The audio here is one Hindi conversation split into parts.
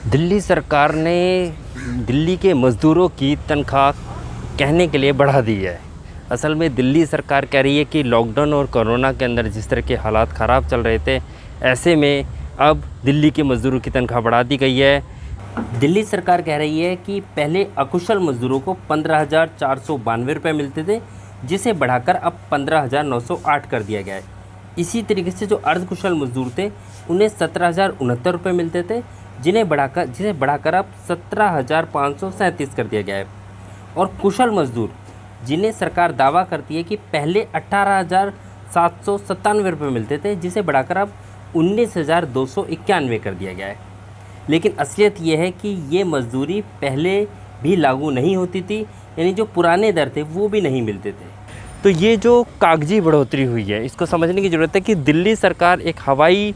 दिल्ली सरकार ने दिल्ली के मज़दूरों की तनख्वाह कहने के लिए बढ़ा दी है। असल में दिल्ली सरकार कह रही है कि लॉकडाउन और कोरोना के अंदर जिस तरह के हालात ख़राब चल रहे थे, ऐसे में अब दिल्ली के मज़दूरों की तनख्वाह बढ़ा दी गई है। दिल्ली सरकार कह रही है कि पहले अकुशल मज़दूरों को 15,492 रुपये मिलते थे, जिसे बढ़ाकर अब 15,908 कर दिया गया है। इसी तरीके से जो अर्धकुशल मज़दूर थे उन्हें 17,069 रुपये मिलते थे, जिसे बढ़ाकर अब 17,537 कर दिया गया है। और कुशल मज़दूर जिन्हें सरकार दावा करती है कि पहले 18,797 रुपये मिलते थे, जिसे बढ़ाकर अब 19,291 कर दिया गया है। लेकिन असलियत ये है कि ये मजदूरी पहले भी लागू नहीं होती थी, यानी जो पुराने दर थे वो भी नहीं मिलते थे। तो ये जो कागजी बढ़ोतरी हुई है, इसको समझने की ज़रूरत है कि दिल्ली सरकार एक हवाई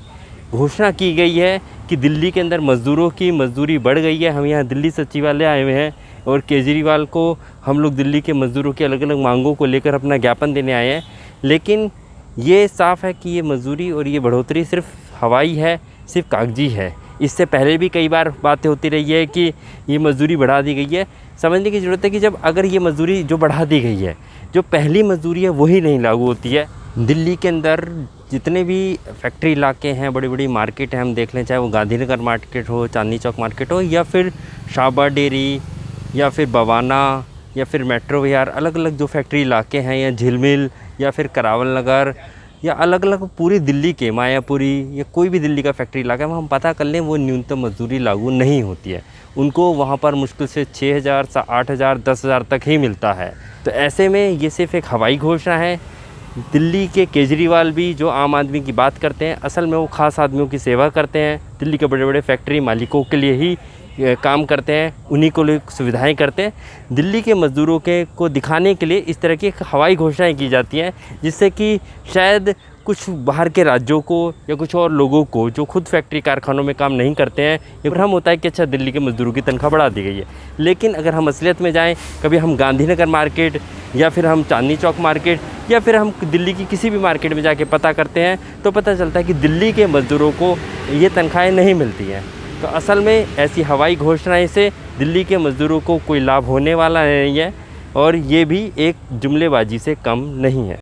घोषणा की गई है कि दिल्ली के अंदर मज़दूरों की मजदूरी बढ़ गई है। हम यहाँ दिल्ली सचिवालय आए हुए हैं और केजरीवाल को हम लोग दिल्ली के मज़दूरों की अलग अलग मांगों को लेकर अपना ज्ञापन देने आए हैं। लेकिन ये साफ़ है कि ये मजदूरी और ये बढ़ोतरी सिर्फ हवाई है, सिर्फ कागजी है। इससे पहले भी कई बार बातें होती रही है कि ये मज़दूरी बढ़ा दी गई है। समझने की ज़रूरत है कि जब अगर ये मज़दूरी जो बढ़ा दी गई है, जो पहली मज़दूरी है वही नहीं लागू होती है। दिल्ली के अंदर जितने भी फैक्ट्री इलाके हैं, बड़ी बड़ी मार्केट हैं, हम देख लें, चाहे वो गांधीनगर मार्केट हो, चांदनी चौक मार्केट हो, या फिर शाबा डेयरी, या फिर बवाना, या फिर मेट्रो विहार, अलग अलग जो फैक्ट्री इलाके हैं, या झिलमिल, या फिर करावल नगर, या अलग अलग पूरी दिल्ली के मायापुरी, या कोई भी दिल्ली का फैक्ट्री इलाका है, हम पता कर लें, वो न्यूनतम मजदूरी लागू नहीं होती है। उनको वहाँ पर मुश्किल से 6,000 से 8,000 10,000 तक ही मिलता है। तो ऐसे में ये सिर्फ एक हवाई घोषणा है। दिल्ली के केजरीवाल भी जो आम आदमी की बात करते हैं, असल में वो ख़ास आदमियों की सेवा करते हैं। दिल्ली के बड़े बड़े फैक्ट्री मालिकों के लिए ही काम करते हैं, उन्हीं को लिए सुविधाएं करते हैं। दिल्ली के मज़दूरों को दिखाने के लिए इस तरह की हवाई घोषणाएं की जाती हैं, जिससे कि शायद कुछ बाहर के राज्यों को या कुछ और लोगों को जो खुद फैक्ट्री कारखानों में काम नहीं करते हैं, ये भ्रम होता है कि अच्छा दिल्ली के मज़दूरों की तनख्वाह बढ़ा दी गई है। लेकिन अगर हम असलियत में जाएं, कभी हम गांधीनगर मार्केट, या फिर हम चांदनी चौक मार्केट, या फिर हम दिल्ली की किसी भी मार्केट में जाके पता करते हैं, तो पता चलता है कि दिल्ली के मज़दूरों को ये तनख्वाहें नहीं मिलती हैं। तो असल में ऐसी हवाई घोषणाएं से दिल्ली के मज़दूरों को कोई लाभ होने वाला नहीं है, और ये भी एक जुमलेबाजी से कम नहीं है।